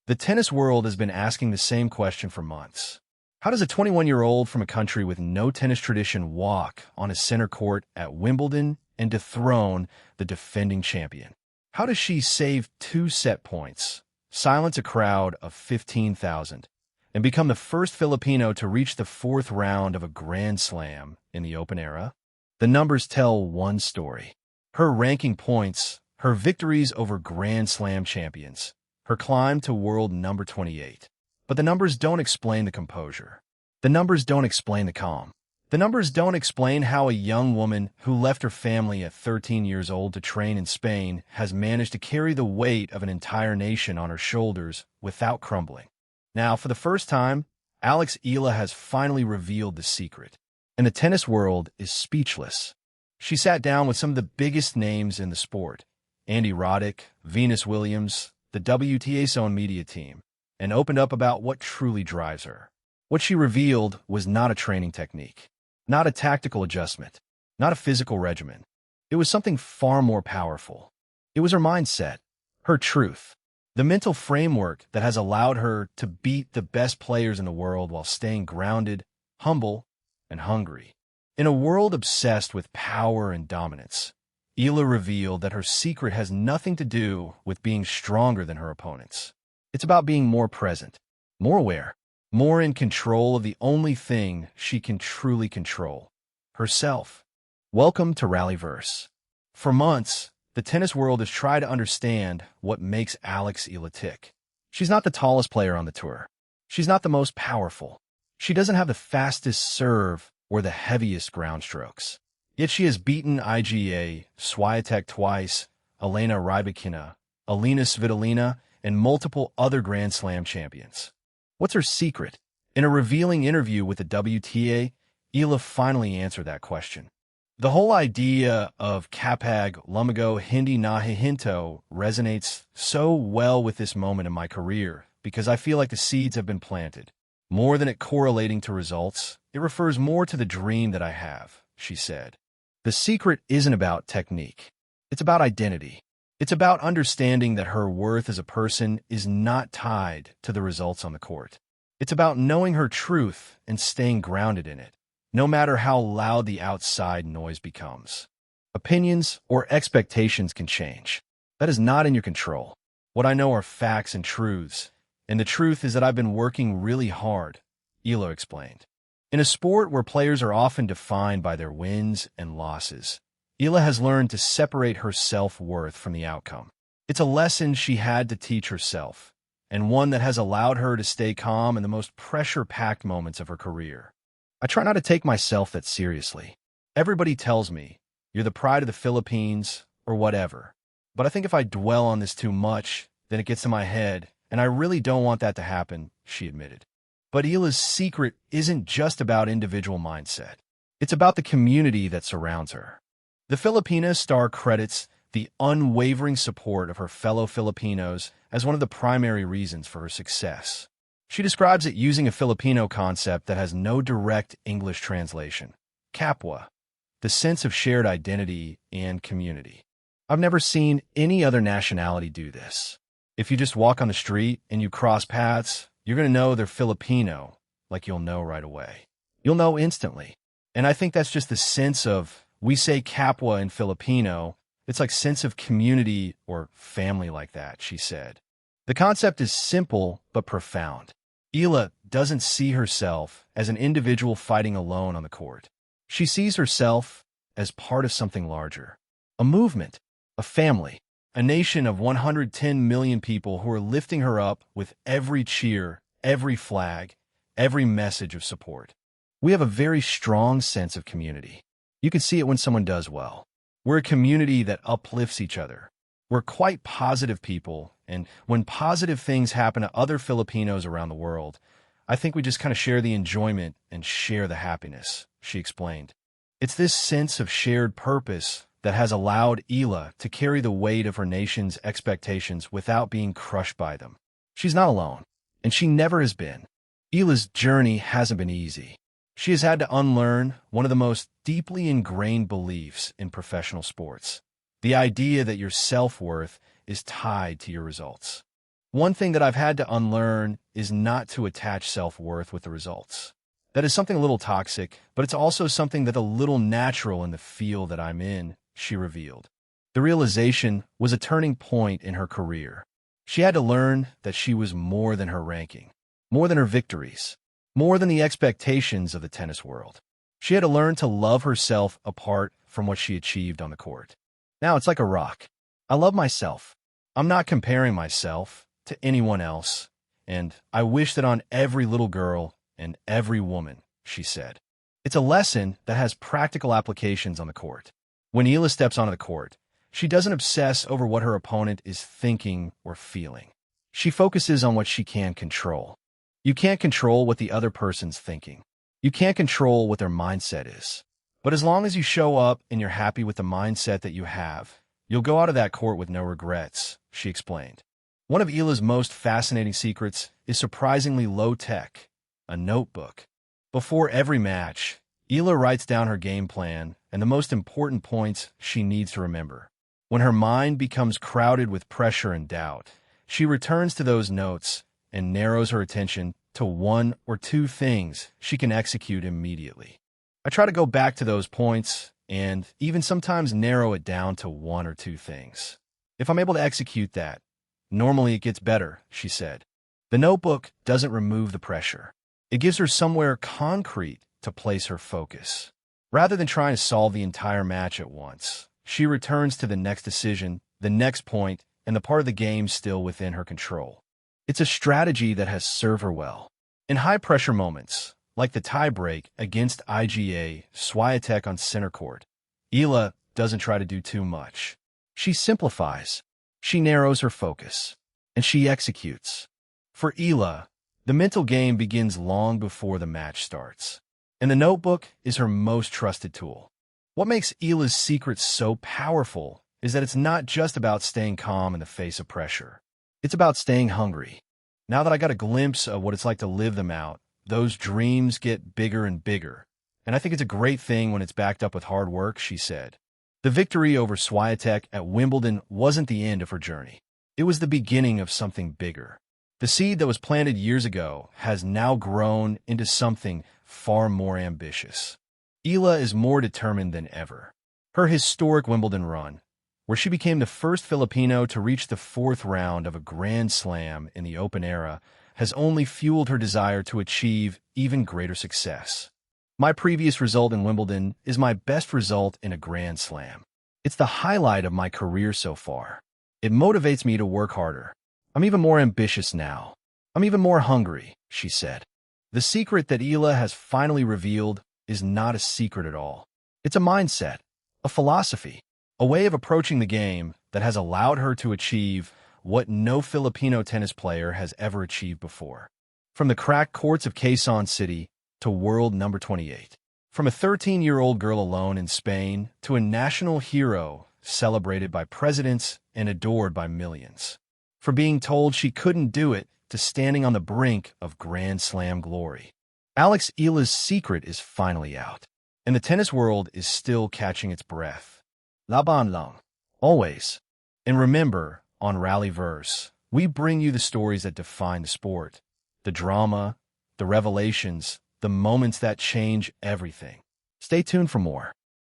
The tennis world has been asking the same question for months. How does a 21-year-old from a country with no tennis tradition walk on a center court at Wimbledon and dethrone the defending champion? How does she save 2 set points, silence a crowd of 15,000, and become the first Filipino to reach the 4th round of a Grand Slam in the Open era? The numbers tell one story. Her ranking points, her victories over Grand Slam champions, her climb to world number 28. But the numbers don't explain the composure. The numbers don't explain the calm. The numbers don't explain how a young woman who left her family at 13 years old to train in Spain has managed to carry the weight of an entire nation on her shoulders without crumbling. Now, for the first time, Alex Eala has finally revealed the secret, and the tennis world is speechless. She sat down with some of the biggest names in the sport, Andy Roddick, Venus Williams, the WTA's own media team, and opened up about what truly drives her. What she revealed was not a training technique, not a tactical adjustment, not a physical regimen. It was something far more powerful. It was her mindset, her truth, the mental framework that has allowed her to beat the best players in the world while staying grounded, humble, and hungry. In a world obsessed with power and dominance, Eala revealed that her secret has nothing to do with being stronger than her opponents. It's about being more present, more aware, more in control of the only thing she can truly control, herself. Welcome to RallyVerse. For months, the tennis world has tried to understand what makes Alex Eala tick. She's not the tallest player on the tour. She's not the most powerful. She doesn't have the fastest serve or the heaviest ground strokes. Yet she has beaten Iga Swiatek twice, Elena Rybakina, Elena Svitolina, and multiple other Grand Slam champions. What's her secret? In a revealing interview with the WTA, Eala finally answered that question. The whole idea of kapag lumago hindi nahihinto resonates so well with this moment in my career because I feel like the seeds have been planted. More than it correlating to results, it refers more to the dream that I have, she said. The secret isn't about technique. It's about identity. It's about understanding that her worth as a person is not tied to the results on the court. It's about knowing her truth and staying grounded in it, no matter how loud the outside noise becomes. Opinions or expectations can change. That is not in your control. What I know are facts and truths, and the truth is that I've been working really hard, Eala explained. In a sport where players are often defined by their wins and losses, Eala has learned to separate her self-worth from the outcome. It's a lesson she had to teach herself, and one that has allowed her to stay calm in the most pressure-packed moments of her career. I try not to take myself that seriously. Everybody tells me, you're the pride of the Philippines, or whatever. But I think if I dwell on this too much, then it gets to my head, and I really don't want that to happen, she admitted. But Eala's secret isn't just about individual mindset. It's about the community that surrounds her. The Filipina star credits the unwavering support of her fellow Filipinos as one of the primary reasons for her success. She describes it using a Filipino concept that has no direct English translation, Kapwa, the sense of shared identity and community. I've never seen any other nationality do this. If you just walk on the street and you cross paths, you're going to know they're Filipino, like you'll know right away. You'll know instantly. And I think that's just the sense of, we say Kapwa in Filipino, it's like sense of community or family like that, she said. The concept is simple but profound. Eala doesn't see herself as an individual fighting alone on the court. She sees herself as part of something larger, a movement, a family, a nation of 110 million people who are lifting her up with every cheer, every flag, every message of support. We have a very strong sense of community. You can see it when someone does well. We're a community that uplifts each other. We're quite positive people, and when positive things happen to other Filipinos around the world, I think we just kind of share the enjoyment and share the happiness, she explained. It's this sense of shared purpose that has allowed Eala to carry the weight of her nation's expectations without being crushed by them. She's not alone, and she never has been. Eala's journey hasn't been easy. She has had to unlearn one of the most deeply ingrained beliefs in professional sports, the idea that your self-worth is tied to your results. One thing that I've had to unlearn is not to attach self-worth with the results. That is something a little toxic, but it's also something that's a little natural in the field that I'm in, she revealed. The realization was a turning point in her career. She had to learn that she was more than her ranking, more than her victories, more than the expectations of the tennis world. She had to learn to love herself apart from what she achieved on the court. Now it's like a rock. I love myself. I'm not comparing myself to anyone else, and I wish that on every little girl and every woman, she said. It's a lesson that has practical applications on the court. When Eala steps onto the court, she doesn't obsess over what her opponent is thinking or feeling. She focuses on what she can control. You can't control what the other person's thinking. You can't control what their mindset is. But as long as you show up and you're happy with the mindset that you have, you'll go out of that court with no regrets, she explained. One of Eala's most fascinating secrets is surprisingly low-tech, a notebook. Before every match, Eala writes down her game plan and the most important points she needs to remember. When her mind becomes crowded with pressure and doubt, she returns to those notes and narrows her attention to one or two things she can execute immediately. I try to go back to those points and even sometimes narrow it down to one or two things. If I'm able to execute that, normally it gets better, she said. The notebook doesn't remove the pressure. It gives her somewhere concrete to place her focus. Rather than trying to solve the entire match at once, she returns to the next decision, the next point, and the part of the game still within her control. It's a strategy that has served her well. In high-pressure moments, like the tie-break against Iga Swiatek on center court, Eala doesn't try to do too much. She simplifies. She narrows her focus, and she executes. For Eala, the mental game begins long before the match starts, and the notebook is her most trusted tool. What makes Eala's secret so powerful is that it's not just about staying calm in the face of pressure. It's about staying hungry. Now that I got a glimpse of what it's like to live them out, those dreams get bigger and bigger, and I think it's a great thing when it's backed up with hard work, she said. The victory over Swiatek at Wimbledon wasn't the end of her journey. It was the beginning of something bigger. The seed that was planted years ago has now grown into something far more ambitious. Eala is more determined than ever. Her historic Wimbledon run, where she became the first Filipino to reach the fourth round of a Grand Slam in the Open era, has only fueled her desire to achieve even greater success. My previous result in Wimbledon is my best result in a Grand Slam. It's the highlight of my career so far. It motivates me to work harder. I'm even more ambitious now. I'm even more hungry, she said. The secret that Eala has finally revealed is not a secret at all. It's a mindset, a philosophy, a way of approaching the game that has allowed her to achieve what no Filipino tennis player has ever achieved before. From the cracked courts of Quezon City to world number 28. From a 13-year-old girl alone in Spain to a national hero celebrated by presidents and adored by millions. From being told she couldn't do it to standing on the brink of Grand Slam glory. Alex Eala's secret is finally out, and the tennis world is still catching its breath. Laban lang. Always. And remember, on RallyVerse, we bring you the stories that define the sport, the drama, the revelations, the moments that change everything. Stay tuned for more.